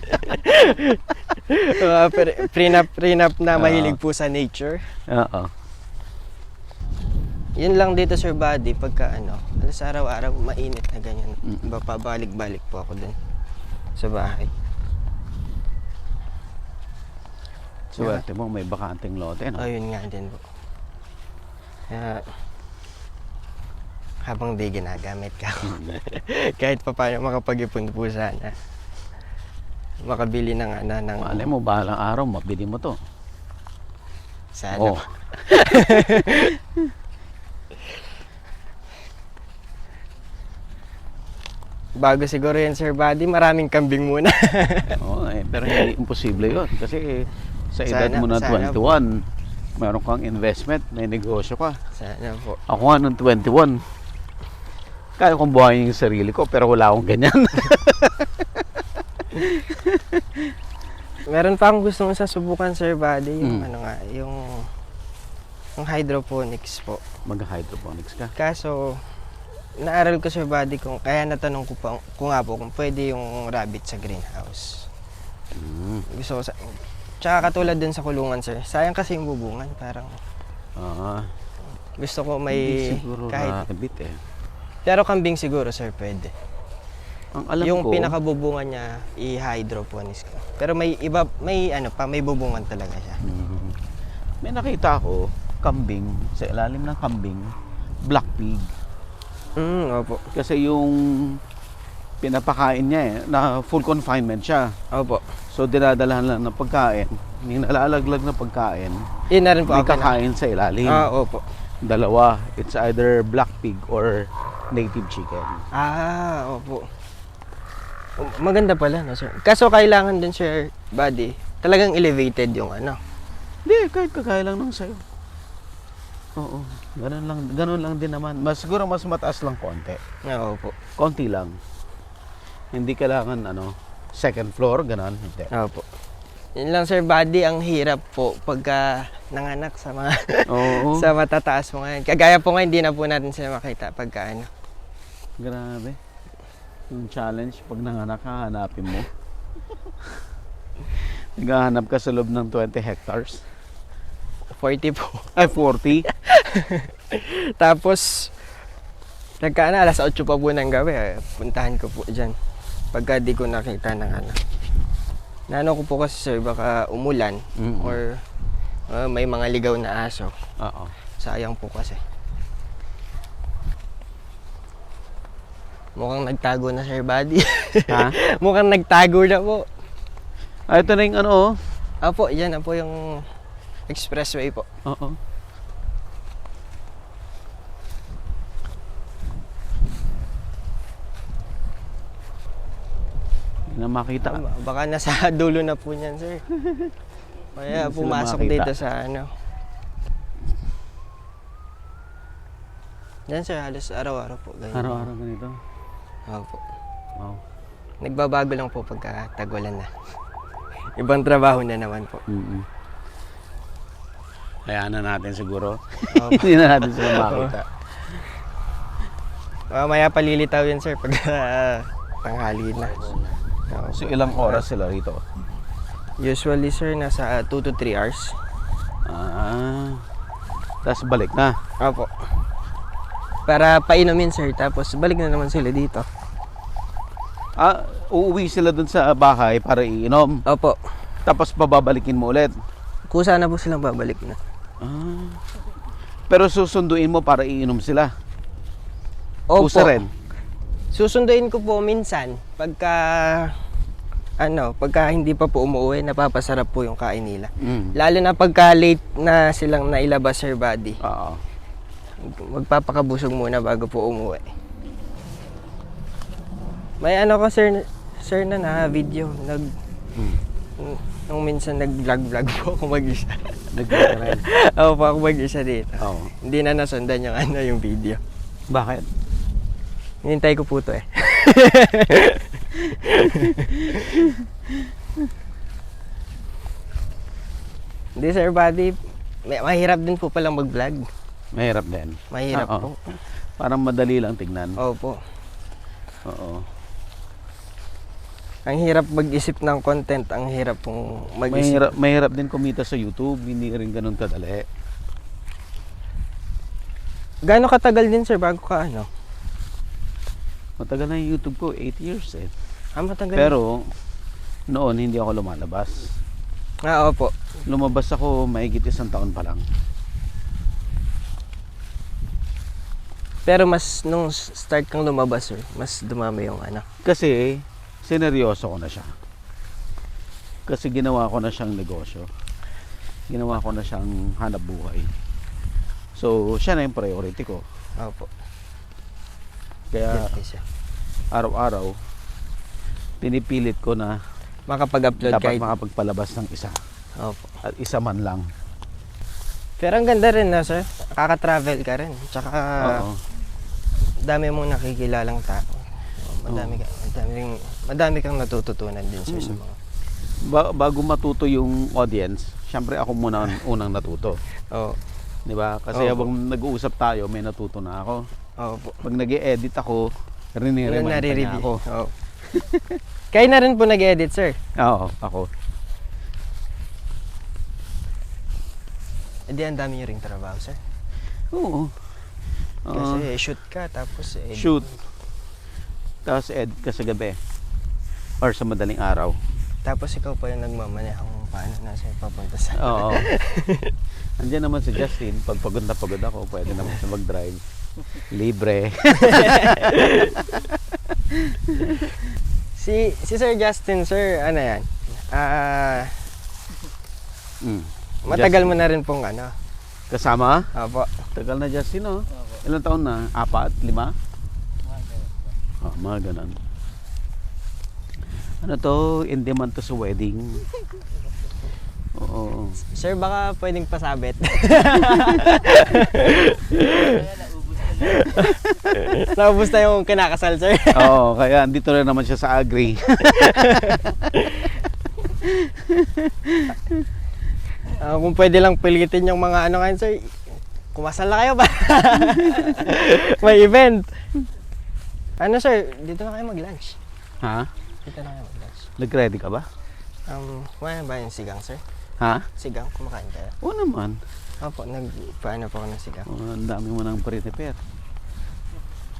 Prenup na mahilig po sa nature. Oo. Yun lang dito, Sir Buddy, pagka halos araw-araw mainit na ganyan. Mm. Pabalik-balik po ako dun sa bahay. Swerte mo, may bakanting lote, no? Ayun nga din po. Kaya, habang di ginagamit ka kahit pa paano makapag-ipon po sana. Makabili ng ng Malay mo, bahalang araw, mabili mo to. sana. Oh. Bago siguro yan, Sir Buddy, maraming kambing muna. Oo, pero hindi imposible yun. Kasi sa edad Sana- mo na sana 21, meron kang investment, may negosyo ka. Sana po. Ako nga nung 21, kaya kong buhayin yung sarili ko, pero wala akong ganyan. Meron pa akong gustong sasubukan, Sir Buddy, yung Mm. yung hydroponics po. Mag-hydroponics ka. Kaso, naaral ko, Sir Buddy, kaya natanong ko pa kung nga po kung pwede yung rabbit sa greenhouse. Mm. Gusto ko tsaka katulad dun sa kulungan, sir. Sayang kasi yung bubungan, parang Ah, gusto ko hindi may siguro kahit rabbit eh. pero kambing siguro, sir, pwede. Ang alam Yung ko, pinakabubungan niya i-hydroponics ko. Pero may iba, may may bubungan talaga siya. may nakita ako, kambing, sa ilalim ng kambing, black pig. Opo. Kasi yung pinapakain niya na full confinement siya. Opo. So dinadalahan lang ng pagkain, yung nalalaglag na pagkain, Yun na rin po may ako na. kakain sa ilalim. Opo. Dalawa, it's either black pig or native chicken. Opo. Maganda pala, no, sir. Kaso kailangan din, sir, Buddy, talagang elevated yung Hindi, kahit kagaya lang ng sayo. Oo, ganun lang din naman. Siguro mas mataas lang konti. Opo. Konti lang. Hindi kailangan second floor, ganun. Hindi. Opo. Yun lang, Sir Buddy, ang hirap po pagka nanganak sa mga Oo. sa matataas mo ngayon. Kagaya po ngayon, hindi na po natin sila makita pagka Grabe. Yung challenge, pag nanganak ka, hanapin mo. Naghahanap ka sa loob ng 20 hectares. 40 po. Ay, 40. Tapos, alas 8 pa po ng gabi, puntahan ko po dyan. Pagka di ko nakita ng Nano ko po kasi, sir, baka umulan or may mga ligaw na aso. Oo. Sayang po kasi. Mukhang nagtago na, Sir Buddy. Ha? Mukhang nagtago na po. Ay, ito na yung Opo, yan na po yung expressway po. Oo. Hindi na makita. Baka nasa dulo na po niyan, sir. Kaya Hindi sila pumasok makita. dito sa Yan, sir, halos araw-araw po. Ganyan. Araw-araw ganito. Opo. Wow. Nagbabago lang po pagka tagulan na. Ibang trabaho na naman po. Hayaan na natin siguro. Opo. Hindi na natin sila makita. Mamaya palilitaw yan, sir, pag tanghali na. Opo. So ilang oras sila rito? Usually, sir, nasa 2 to 3 hours. Tapos balik na. Opo. Para painumin, sir, tapos balik na naman sila dito. Uuwi sila dun sa bahay para iinom. Opo. Tapos pababalikin mo ulit. Kusa na po silang babalik na. Pero susunduin mo para iinom sila. Opo. Kusa rin. Susunduin ko po minsan pagka hindi pa po umuwi, napapasarap po yung kain nila. Lalo na pagka late na silang nailabas, Sir Buddy. Oo. Magpapakabusog muna bago po umuwi. May ko, sir na video. Nung minsan nag-vlog po ako mag-isa. Nag-vlog rin. Ako pa ako mag-isa dito. Oo. Hindi na nasundan yung video. Bakit? Hinintay ko po to eh. Hindi, Sir Buddy, mahirap din po palang mag-vlog. Mahirap din. Mahirap Oo. po. Parang madali lang tignan. Opo. Oo. Ang hirap mag-isip ng content, ang hirap pong mag-isip. Mahirap din kumita sa YouTube, hindi rin ganun kadali. Gaano katagal din, sir, bago ka Matagal na yung YouTube ko, 8 years eh. Matagal. Pero, noon hindi ako lumalabas. Opo. Lumabas ako mahigit 1 taon pa lang. Pero mas nung start kang lumabas, sir, mas dumami yung ano. Kasi, sineryoso ko na siya. Kasi ginawa ko na siyang negosyo. Ginawa ko na siyang hanap buhay. So, siya na yung priority ko. Opo. Kaya, Guilty siya. araw-araw, pinipilit ko na Makapag-upload dapat kahit. makapagpalabas ng isa. Opo. At isa man lang. Pero ang ganda rin na, sir. Kaka-travel ka rin. Tsaka, Oo. dami mong nakikilalang tao. Madami kang natututunan din, sir, sa mga. Bago matuto yung audience, syempre ako muna ang unang natuto. Oo. 'Di ba? Kasi Oo. habang nag-uusap tayo, may natuto na ako. Opo. Pag nag-e-edit ako, riniremind pa niya ako. Oo. Kayo na rin po nag-edit, sir. Oo, ako. Hindi, ang dami nyo ring trabaho, sir. Oo. Kasi shoot ka, tapos edit. Shoot. Tapos edit ka sa gabi. Or sa madaling araw. Tapos ikaw pa yung nagmamaneho kung paano nasa papunta sa... Oo. Andiyan naman si Justin, pag pagod na pagod ako, pwede naman siya mag-drive. Libre. Si Sir Justin, sir, ano yan? Matagal mo na rin pong ano. Kasama? Opo. Tagal na Justin, oh. Ilang taon na? 4, 5? Mga ganun. Ano to? In demand to sa wedding. Oo. Sir, baka pwedeng pasabit. Naubos na yung kinakasal, sir. Oo, kaya andito na naman siya sa Agri. Kung pwede lang pilitin yung mga ano kayo, sir, kumasal na kayo ba? May event. Ano, sir, dito na kayo mag-lunch. Ha? Dito na kayo mag-lunch. Nag-ready ka ba? Kumain ba yung sigang, sir? Ha? Sigang, kumakain kayo? Oo naman. Opo, nagpaano po ako ng sigang. Ang dami mo nang prepare.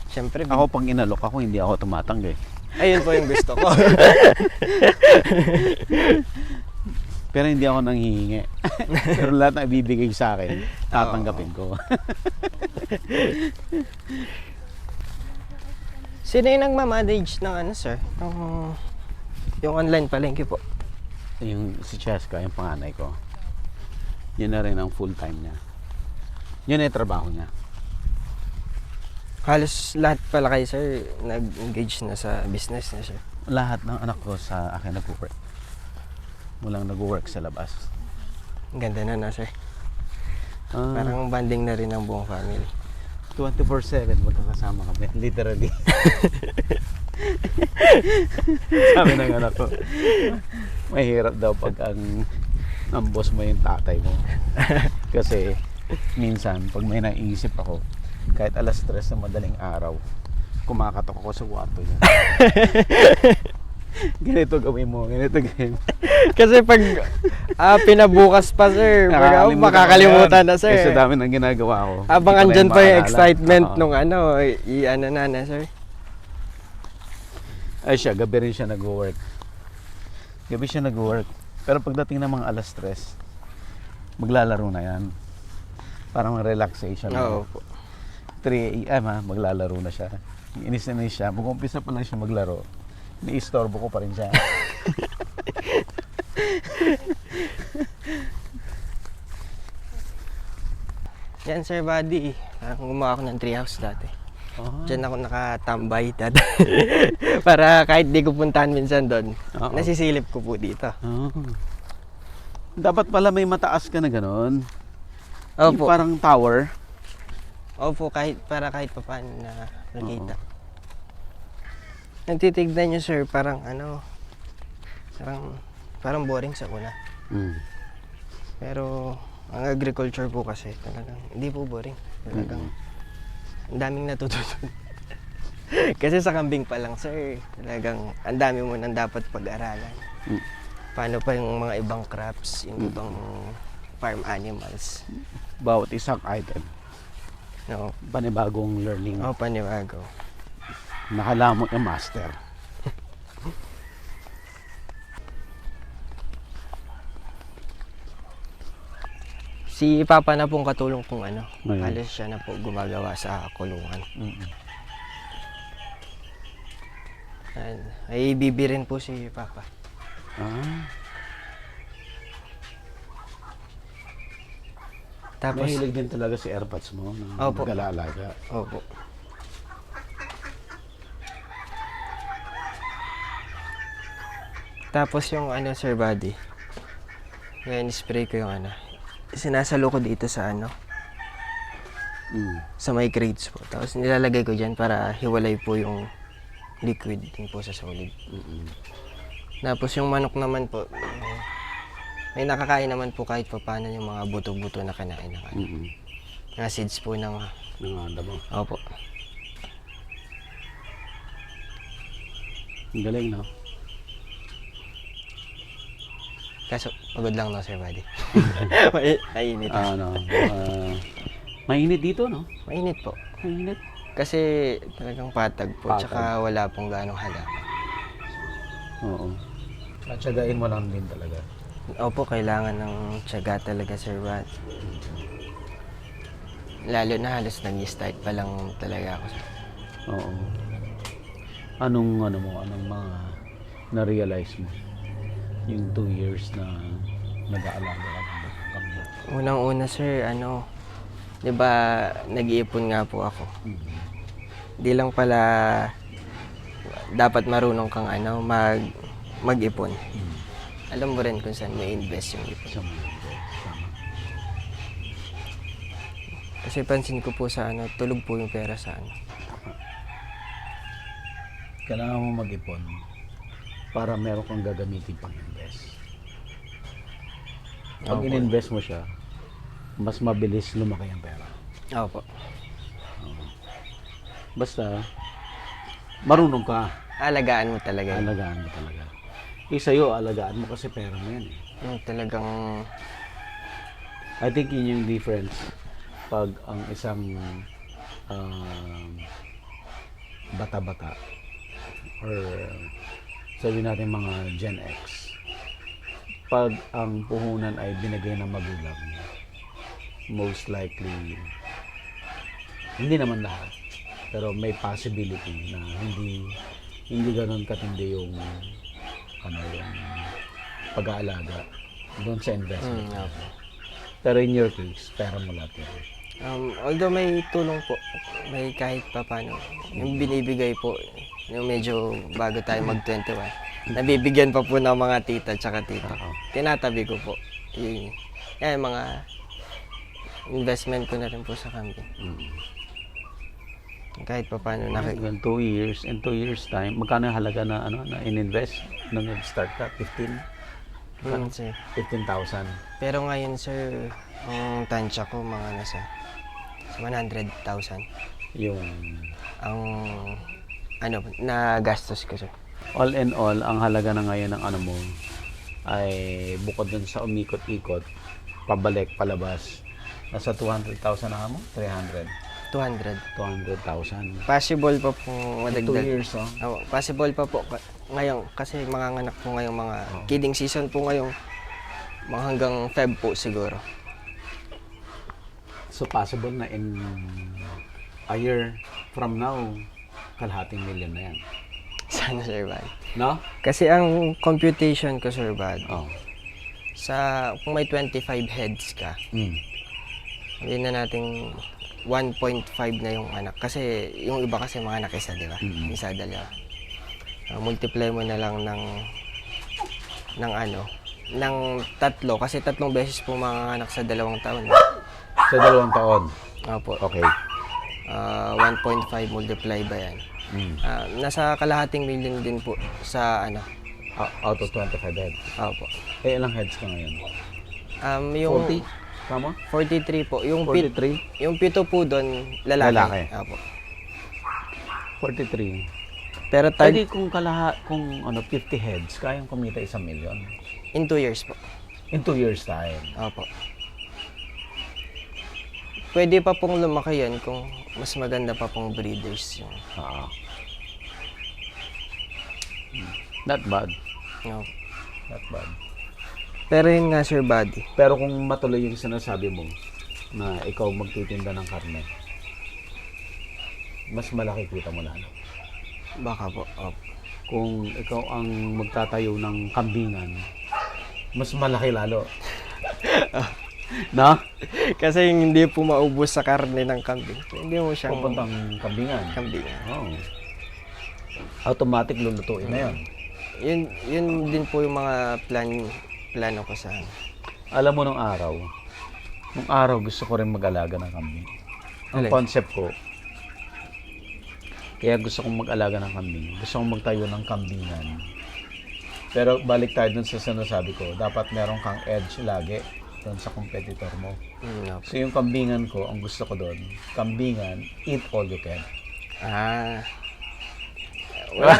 Siyempre, Ako pang inalok ako, hindi ako tumatanggi. ayun po yung gusto ko. Pero hindi ako nanghihingi. Pero lahat na ibibigay sa akin, tatanggapin ko. Sino yung nagmamanage ng ano, sir? Yung online palengke po. Yung si Cheska, yung panganay ko. Yun na rin ang full time niya. Yun na yung trabaho niya. Halos lahat pala kayo, sir, nag-engage na sa business na, sir. Lahat ng anak ko sa akin nag-work. Walang nag-work sa labas. Ang ganda na, sir. Parang banding na rin ang buong family. 24/7 magkakasama kami. Literally. Sabi ng anak ko, mahirap daw pag ang boss mo yung tatay mo. Kasi minsan, pag may naisip ako, kahit 3:00 na madaling araw, kumakatok ako sa kwarto niya. Ganito gawin mo, ganito gawin mo. Kasi pag pinabukas pa, sir, makakalimutan na, sir. Kasi dami ng ginagawa ko. Habang Hindi ko andyan na pa yung maalala. excitement Oo. nung ano, i-ano na, sir. Ay siya, gabi rin siya nag-work. Gabi siya nag-work. Pero pagdating ng mga 3:00, maglalaro na yan. Parang relaxation. Oo po. 3 AM maglalaro na siya. Inis na inis siya. Mag-umpisa pa lang siya maglaro. Ni-istorbo ko pa rin siya. Yan, sir, buddy. Parang gumawa ako ng treehouse dati. Oh. Diyan ako nakatambay dati. Para kahit di ko puntahan minsan doon, Oo. nasisilip ko po dito. Oh. Dapat pala may mataas ka na gano'n. Yung Opo. parang tower. Opo, kahit pa paano na nakita. Nagtitignan nyo, sir, parang ano, parang boring sa una. Mm. Pero ang agriculture po kasi talagang hindi po boring. Talagang ang daming natutunan. Kasi sa kambing pa lang, sir, talagang ang dami mo nang dapat pag-aralan. Mm. Paano pa yung mga ibang crops, yung ibang farm animals. Bawat isang item. No, Panibagong learning. panibago. Nakalamot yung master. Si Papa na pong katulong kung ano. Ngayon. Halos siya na po gumagawa sa kulungan. Ayan. Ay, bibi rin po si Papa. Ah, Tapos, mahilig din talaga si AirPods mo na Opo. nag-alaga. opo. Tapos yung ano, Sir Buddy. Ngayon, spray ko yung ano. Sinasalo ko dito sa ano, sa may crates po. Tapos nilalagay ko dyan para hiwalay po yung liquid din po sa solid. Tapos yung manok naman po, may nakakain naman po kahit pa paano yung mga buto-buto na kinain ng ano. Mga seeds po ng... Nanganda mo. Opo. Ang galing, no? Kaso, pagod lang no, Sir Buddy. Mainit. Mainit dito, no? Mainit po. Mainit. Kasi talagang patag po, Patag. tsaka wala pong ganong halaman. Oo. At siyagain mo lang din talaga. Opo, kailangan ng tiyaga talaga, Sir Buddy. Lalo na halos nag-start pa lang talaga ako. Oo. Anong mga na-realize mo? Yung 2 years na nag-aalaga ka ng kambing. Unang-una, Sir, di ba nag-iipon nga po ako. Di lang pala dapat marunong kang mag-ipon. Alam mo rin kung saan may invest yung ipon. Sa mga tama. Kasi pansin ko po sa tulog po yung pera sa Kailangan mo mag-ipon para meron kang gagamitin pang invest. Pag Opo. in-invest mo siya, mas mabilis lumaki ang pera. Opo. Basta, marunong ka. Alagaan mo talaga. Alagaan mo talaga. Sa'yo, alagaan mo kasi pera mo yan eh. Yung talagang I think yun yung difference pag ang isang bata-bata or sabi natin mga Gen X, pag ang puhunan ay binigay ng magulang, most likely hindi naman lahat, pero may possibility na hindi ganoon katindi yung yung pag-aalaga doon sa investment. opo. Pero in your case, pera mo lahat yun. Although may tulong po, may kahit pa paano, yung binibigay po, yung medyo bago tayo mag-21, nabibigyan pa po ng mga tita tsaka tito. Oo. Tinatabi ko po. Yan, mga investment ko na rin po sa kambing. Kahit pa paano, Hanggang 2 years, in 2 years time, magkano yung halaga na na in-invest nung nag-start ka? 15,000. sir. 15,000. Pero ngayon, sir, ang tansya ko mga nasa 100,000. Yung Ang na gastos ko, sir. all in all, ang halaga na ngayon ng mo ay bukod dun sa umikot-ikot, pabalik, palabas, nasa 200,000 na mo? 300? 200. 200,000. Possible pa po 2 madagdag. years, oh. Oo, possible pa po ngayon kasi manganganak po ngayong mga kidding season po ngayong mga hanggang Feb po siguro. So possible na in a year from now, kalahating million na yan. Sana, Sir Bad. No? Kasi ang computation ko, Sir Bad, Oh. kung may 25 heads ka, sabihin na natin 1.5 na yung anak. Kasi yung iba kasi mga anak isa, di ba? Isa, dalawa. Multiply mo na lang ng tatlo. Kasi 3 beses po mga anak sa 2 taon. Sa 2 taon. Opo. Okay. 1.5 multiply ba yan? Nasa kalahating million din po sa Out of 25 heads. Opo. Eh, ilang heads ka ngayon? Yung 40? Tama? 43 po. Yung 43? yung 7 po doon, lalaki. Lalaki. Opo. 43. Pero Pwede kung 50 heads, kayang kumita 1 million. in 2 years po. In 2 years time. Opo. Pwede pa pong lumaki yan kung mas maganda pa pong breeders yung. Not bad. No. Not bad. Pero yun nga, Sir Buddy. Pero kung matuloy yung sinasabi mo na ikaw magtitinda ng karne, mas malaki kita mo lalo. Baka po. Opo. Kung ikaw ang magtatayo ng kambingan, mas malaki lalo. No? Kasi yung hindi po maubos sa karne ng kambing. Hindi mo siyang Pupuntang kambingan. kambingan. Oh. Automatic lulutuin na yun. Yun din po yung mga plano ko sa Alam mo nung araw gusto ko rin mag-alaga ng kambing. Ang Alin? concept ko, kaya gusto kong mag-alaga ng kambing. Gusto kong magtayo ng kambingan. Pero balik tayo dun sa sinasabi ko, dapat meron kang edge lagi dun sa competitor mo. no. So yung kambingan ko, ang gusto ko doon, kambingan, eat all you can. Ah. Wala.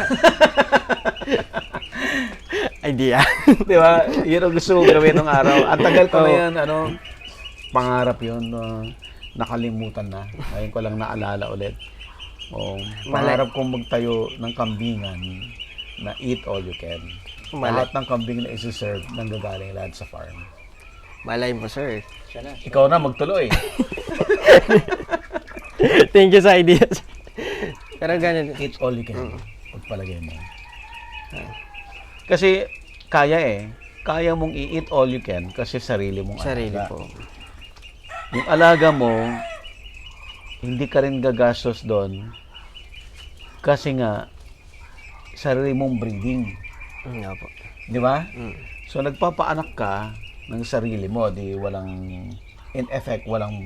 Idea. Di ba? Yun ang gusto kong gawin ng araw. Ang tagal ko na yan, pangarap yun. Nakalimutan na. Ngayon ko lang naalala ulit. Pangarap kong magtayo ng kambingan na eat all you can. Lahat ng kambing na isi-serve nanggagaling lahat sa farm. Malay mo, sir. Ikaw na magtuloy. Thank you sa ideas. Pero ganun. Eat all you can. Pagpalagay mo. Kasi kaya Kaya mong i-eat all you can kasi sarili mong Sarili alaga. po. Yung alaga mo, hindi ka rin gagastos doon kasi nga sarili mong breeding. Nga po. Di ba? Mm. So nagpapaanak ka ng sarili mo, di walang in effect walang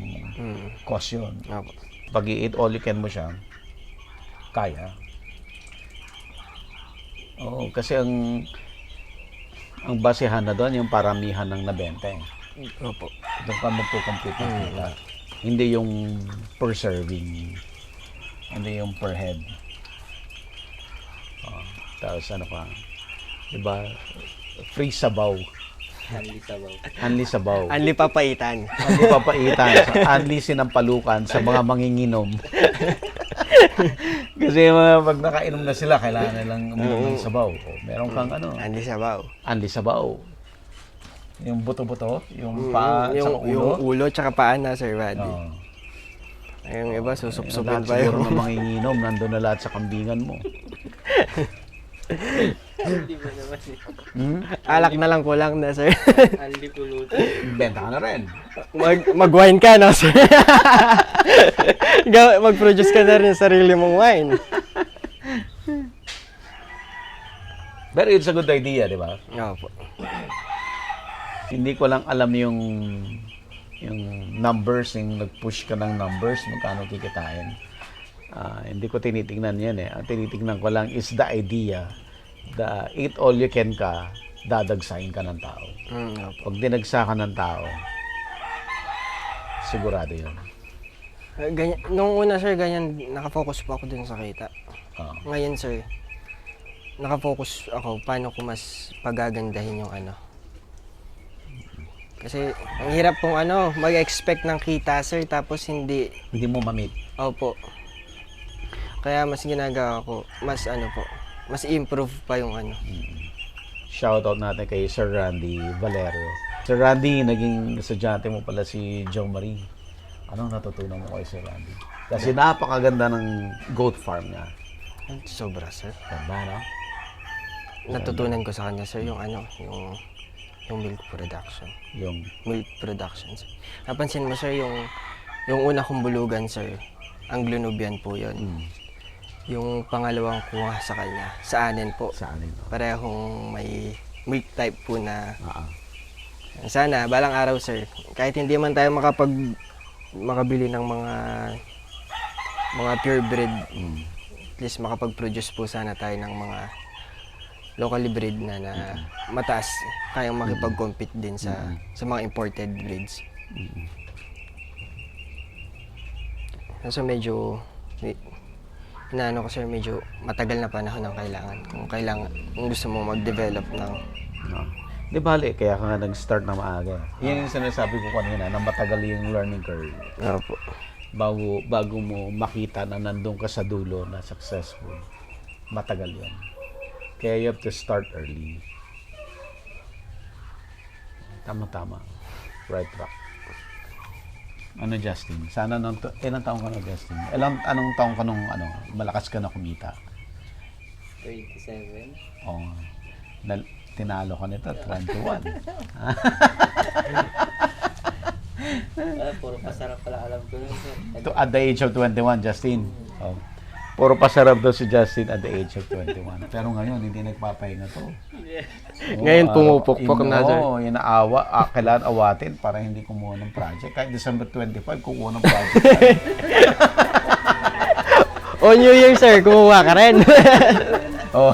cost yun. Nga po. Pag i-eat all you can mo siya, kaya. Oo, kasi ang basehan na doon yung paramihan ng nabenta. Opo. Doon ka magkukompute ng kita. Hindi yung per serving. Hindi yung per head. Tapos ano pa? Diba? Free sabaw. Anli sabaw. Anli papaitan. Anli papaitan. Anli sinampalukan sa mga manginginom. Kasi pag nakainom na sila, kailangan nilang uminom ng sabaw. Meron kang Anli sabaw. Anli sabaw. Yung buto-buto, yung paa, yung ulo. Yung ulo tsaka paa na, Sir Buddy. Oo. Yung iba, susupsupin Lahat pa siguro yung... ng manginginom, nandun na lahat sa kambingan mo. Alak na lang kulang na, Sir. Anli pulutan. Benta ka na rin. Mag-wine ka na, Sir. Mag-produce ka na rin sarili mong wine. Pero it's a good idea, di ba? Oo po. Hindi ko lang alam yung numbers, yung nag-push ka ng numbers, magkano kikitain. Hindi ko tinitingnan yan eh. Ang tinitingnan ko lang is the idea. The eat all you can ka, dadagsahin ka ng tao. Opo. Pag dinagsa ka ng tao, sigurado yun. Ganyan, nung una, Sir, ganyan, nakafocus po ako dun sa kita. Oo. Ngayon, Sir, nakafocus ako paano ko mas pagagandahin yung ano. Kasi ang hirap pong mag-expect ng kita, Sir, tapos hindi. Hindi mo ma-meet. Opo. Kaya mas ginagawa ko, mas mas improve pa yung Shoutout natin kay Sir Randy Valero. Sir Randy, naging estudyante mo pala si Jo Marie. Anong natutunan mo kay Sir Randy? Kasi napakaganda ng goat farm niya. Sobra, Sir. Ganda, no? Natutunan ko sa kanya, Sir, yung milk production. Yung Milk production, Sir. Napansin mo, Sir, yung una kong bulugan, Sir, Anglo Nubian po yun. Yung pangalawang kuha sa kanya, sa anin po. sa anin. Parehong may milk type po na sana, balang araw, Sir, kahit hindi man tayo makabili ng mga purebred, at least makapag-produce po sana tayo ng mga locally bred na mataas, kayang makipag-compete din sa mga imported breeds. So medyo inaano ko, Sir, medyo matagal na panahon ang kailangan. Kung gusto mo mag-develop ng... No. Di bali, kaya ka nga nag-start na maaga. Yan yung sinasabi ko kanina, na matagal yung learning curve. Opo. Bago mo makita na nandun ka sa dulo na successful. Matagal yan. Kaya you have to start early. Tama-tama. Right track. Ano, Justin? Sana ilang taong ka na, Justin? Anong taong ka nung malakas ka na kumita? 27. Oo. Tinalo ka nito, 21. Puro pasarap pala alam ko yun, sir. At the age of 21, Justin. Oh. Puro pasarap daw si Justin at the age of 21. Pero ngayon, hindi nagpapahinga to. Ngayon, pumupukpok na, sir. Oo, inaawa. Kailangan awatin para hindi kumuha ng project. Kahit December 25, kukuha ng project. O New Year, sir, kumuha ka rin. Oh.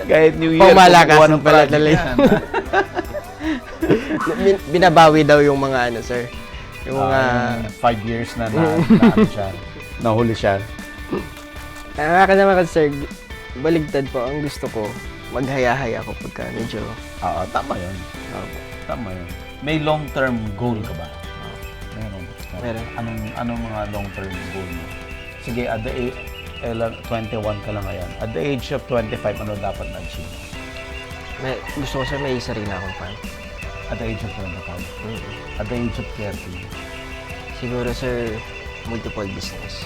Kahit New Year, Pamalakas kukuha ng ng pala project talaga. yan. Binabawi daw yung mga sir. Yung mga... 5 years na siya. Nahuli siya. Nakaka naman kasi, sir, baligtad po. Ang gusto ko, maghaya-haya ako pagka medyo... Oo, tama yun. Opo. Tama yun. May long-term goal ka ba? Meron. Meron. Anong mga long-term goal mo? Sige, at the age, 21 ka lang ngayon. At the age of 25, ano dapat na-achieve? Gusto ko, sir, may sarili na akong fan. At the age of 25? At the age of 30? Siguro, sir, multiple business.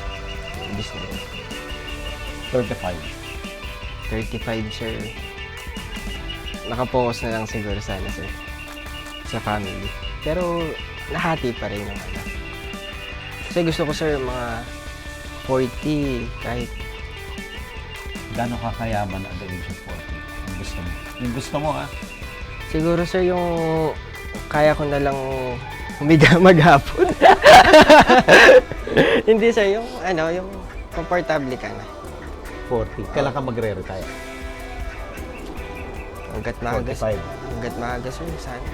35? 35, sir. Nakapokus na lang siguro sana, sir. Sa family. Pero, nahati pa rin yung Kasi gusto ko, sir, mga 40, kahit Gano'n ka kayaman at the age of 40? Yung gusto mo? Yung gusto mo, ha? siguro, sir, yung kaya ko na lang humiga maghapon. Hindi, sir, yung yung komportable ka na. 40. Kailan ka magre-retire? Hanggat maaga, 45. hanggat maaga, sir, sana.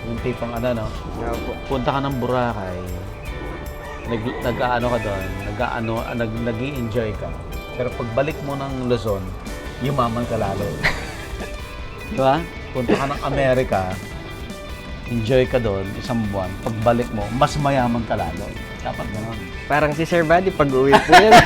Yung tipong no? Opo. Punta ka ng Boracay, nag-aano ka doon, nag-i-enjoy ka. Pero pagbalik mo ng Luzon, yumaman ka lalo. Di ba? Punta ka ng Amerika, enjoy ka doon, isang buwan. Pagbalik mo, mas mayaman ka lalo. Dapat gano'n. Parang si Sir Buddy, pag-uwi po yan.